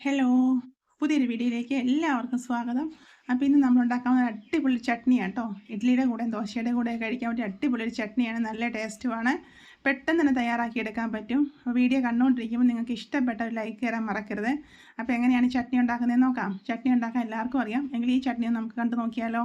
Hello, പുതിയൊരു വീഡിയോയിലേക്ക് എല്ലാവർക്കും സ്വാഗതം. അപ്പോൾ ഇന്ന് നമ്മൾ ഉണ്ടാക്കാവുന്ന അടിപൊളി ചട്നിയാണ് കേട്ടോ. ഇഡ്ഡലിയുടെ കൂടെയും ദോശയുടെ കൂടെ കഴിക്കാൻ പറ്റിയ അടിപൊളി ഒരു ചട്നിയാണ്. നല്ല ടേസ്റ്റുമാണ്. പെട്ടെന്ന് തന്നെ തയ്യാറാക്കി എടുക്കാൻ പറ്റും. വീഡിയോ കണ്ടുകൊണ്ടിരിക്കുമ്പോൾ നിങ്ങൾക്ക് ഇഷ്ടപ്പെട്ട ഒരു ലൈക്ക് തരാൻ മറക്കരുത്. അപ്പോൾ എങ്ങനെയാണ് ചട്നി ഉണ്ടാക്കുന്നതെന്ന് നോക്കാം. ചട്നി ഉണ്ടാക്കാൻ എല്ലാവർക്കും അറിയാം. എങ്കിൽ ഈ ചട്നി നമുക്ക് കണ്ടു നോക്കിയാലോ.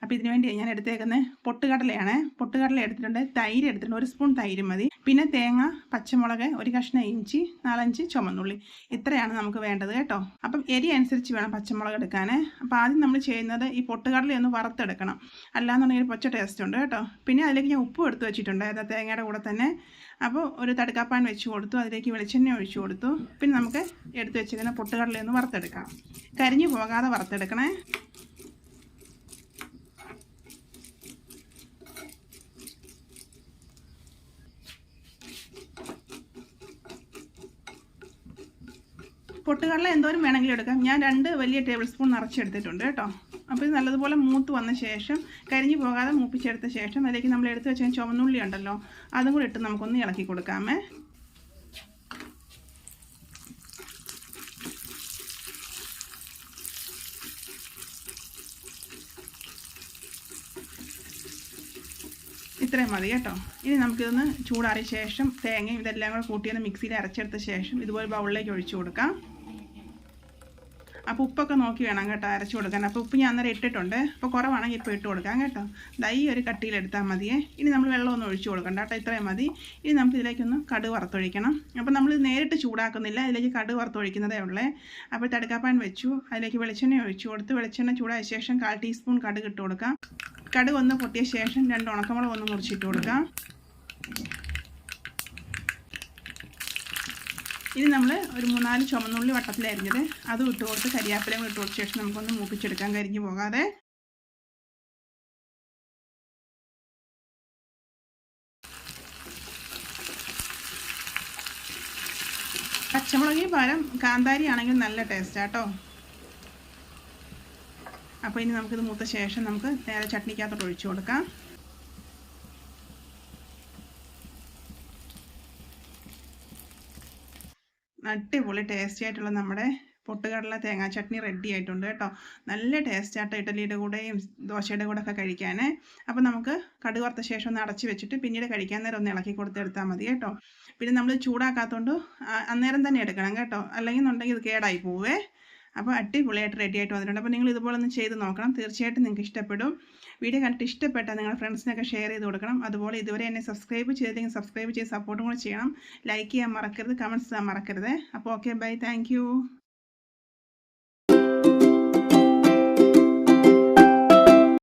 അപ്പോൾ ഇതിനു വേണ്ടി ഞാൻ എടുത്തേക്കുന്നത് പൊട്ടുകടലയാണ്. പൊട്ടുകടല എടുത്തിട്ടുണ്ട്, തൈര് എടുത്തിട്ടുണ്ട്, 1 സ്പൂൺ തൈര് മതി. പിന്നെ തേങ്ങ, പച്ചമുളക്, ഒരു കഷ്ണം ഇഞ്ചി, 4-5 ചുമന്നുള്ളി, ഇത്രയാണ് നമുക്ക് വേണ്ടത് കേട്ടോ. അപ്പം എരി അനുസരിച്ച് വേണം പച്ചമുളക് എടുക്കാൻ. അപ്പോൾ ആദ്യം നമ്മൾ ചെയ്യുന്നത് ഈ പൊട്ടുകടല ഒന്ന് വറുത്തെടുക്കണം, അല്ലാന്നുണ്ടെങ്കിൽ പച്ച ടേസ്റ്റ് ഉണ്ട് കേട്ടോ. പിന്നെ അതിലേക്ക് ഞാൻ ഉപ്പും എടുത്ത് വെച്ചിട്ടുണ്ട്, അതായത് തേങ്ങയുടെ കൂടെ തന്നെ. അപ്പോൾ ഒരു തടുക്കാപ്പാൻ വെച്ച് കൊടുത്തു, അതിലേക്ക് വെളിച്ചെണ്ണ ഒഴിച്ചു കൊടുത്തു. പിന്നെ നമുക്ക് എടുത്ത് വെച്ചിരിക്കുന്ന പൊട്ടുകടലയൊന്ന് വറുത്തെടുക്കാം. കരിഞ്ഞു പോകാതെ വറുത്തെടുക്കണേ. പൊട്ടുകടല എന്തോരം വേണമെങ്കിലും എടുക്കാം. ഞാൻ 2 വലിയ ടേബിൾ സ്പൂൺ നിറച്ചെടുത്തിട്ടുണ്ട് കേട്ടോ. അപ്പോൾ ഇത് നല്ലതുപോലെ മൂത്ത് വന്ന ശേഷം, കരിഞ്ഞു പോകാതെ മൂപ്പിച്ചെടുത്ത ശേഷം, അതിലേക്ക് നമ്മൾ എടുത്ത് വെച്ച ചുവന്നുള്ളി ഉണ്ടല്ലോ, അതും കൂടി ഇട്ട് നമുക്കൊന്ന് ഇളക്കി കൊടുക്കാമേ. ഇത്രയും മതി കേട്ടോ. ഇനി നമുക്കിതൊന്ന് ചൂടാറിയ ശേഷം തേങ്ങയും ഇതെല്ലാം കൂടെ കൂട്ടിയൊന്ന് മിക്സിയിൽ അരച്ചെടുത്ത ശേഷം ഇതുപോലെ ബൗളിലേക്ക് ഒഴിച്ചു കൊടുക്കാം. അപ്പോൾ ഉപ്പൊക്കെ നോക്കി വേണം കേട്ടോ അരച്ചു കൊടുക്കാൻ. അപ്പോൾ ഉപ്പ് ഞാൻ അന്നേരം ഇട്ടിട്ടുണ്ട്. അപ്പോൾ കുറവാണെങ്കിൽ ഇപ്പോൾ ഇട്ട് കൊടുക്കാം കേട്ടോ. ഈ ഒരു കട്ടിയിലെടുത്താൽ മതിയേ. ഇനി നമ്മൾ വെള്ളമൊന്നും ഒഴിച്ചു കൊടുക്കണ്ട കേട്ടോ, ഇത്രയും മതി. ഇനി നമുക്ക് ഇതിലേക്കൊന്ന് കടുക് വറുത്തൊഴിക്കണം. അപ്പോൾ നമ്മൾ നേരിട്ട് ചൂടാക്കുന്നില്ല, ഇതിലേക്ക് കടുക് വറുത്തൊഴിക്കുന്നതേ ഉള്ളേ. അപ്പോൾ തടുക്കാപ്പാൻ വെച്ചു, അതിലേക്ക് വെളിച്ചെണ്ണ ഒഴിച്ചു കൊടുത്ത്, വെളിച്ചെണ്ണ ചൂടായ ശേഷം 1/4 ടീസ്പൂൺ കടുക് ഇട്ട് കൊടുക്കാം. കടുക് ഒന്ന് പൊട്ടിയ ശേഷം 2 ഉണക്കമുളക് ഒന്ന് മുറിച്ചിട്ട് കൊടുക്കാം. ഇനി നമ്മൾ ഒരു 3-4 ചുമന്നുള്ളി വട്ടത്തിലരിഞ്ഞത് അതും ഇട്ട് കൊടുത്ത്, കരിയാപ്പിലയും ഇട്ട് കൊടുത്ത ശേഷം നമുക്കൊന്ന് മൂപ്പിച്ചെടുക്കാം, കരിഞ്ഞു പോകാതെ. പച്ചമുളകിന് പകരം കാന്താരി ആണെങ്കിൽ നല്ല ടേസ്റ്റാട്ടോ. അപ്പോൾ ഇനി നമുക്കിത് മൂത്ത ശേഷം നമുക്ക് നേരെ ചട്നിക്കകത്തോട്ട് ഒഴിച്ചു കൊടുക്കാം. അടിപൊളി ടേസ്റ്റി ആയിട്ടുള്ള നമ്മുടെ പൊട്ടുകടല തേങ്ങാ ചട്നി റെഡി ആയിട്ടുണ്ട് കേട്ടോ. നല്ല ടേസ്റ്റാട്ടോ ഇഡ്ഡലിയുടെ കൂടെയും ദോശയുടെ കൂടെ ഒക്കെ കഴിക്കാൻ. അപ്പോൾ നമുക്ക് കടുക് വറുത്ത ശേഷം ഒന്ന് അടച്ച് വെച്ചിട്ട് പിന്നീട് കഴിക്കാൻ നേരം ഒന്ന് ഇളക്കി കൊടുത്തെടുത്താൽ മതി കേട്ടോ. പിന്നെ നമ്മൾ ചൂടാക്കാത്തതുകൊണ്ട് അന്നേരം തന്നെ എടുക്കണം കേട്ടോ, അല്ലെങ്കിൽ എന്നുണ്ടെങ്കിൽ ഇത് കേടായി പോവേ. അപ്പോൾ അടിപൊളിയായിട്ട് റെഡി ആയിട്ട് വന്നിട്ടുണ്ട്. അപ്പോൾ നിങ്ങൾ ഇതുപോലെ ഒന്ന് ചെയ്ത് നോക്കണം, തീർച്ചയായിട്ടും നിങ്ങൾക്ക് ഇഷ്ടപ്പെടും. വീഡിയോ കണ്ടിട്ട് ഇഷ്ടപ്പെട്ടാൽ നിങ്ങളുടെ ഫ്രണ്ട്സിനൊക്കെ ഷെയർ ചെയ്ത് കൊടുക്കണം. അതുപോലെ ഇതുവരെ എന്നെ സബ്സ്ക്രൈബ് ചെയ്തില്ലെങ്കിൽ സബ്സ്ക്രൈബ് ചെയ്ത് സപ്പോർട്ടും കൂടെ ചെയ്യണം. ലൈക്ക് ചെയ്യാൻ മറക്കരുത്, കമൻറ്റ്സ് ചെയ്യാൻ മറക്കരുത്. അപ്പോൾ ഓക്കെ, ബൈ, താങ്ക്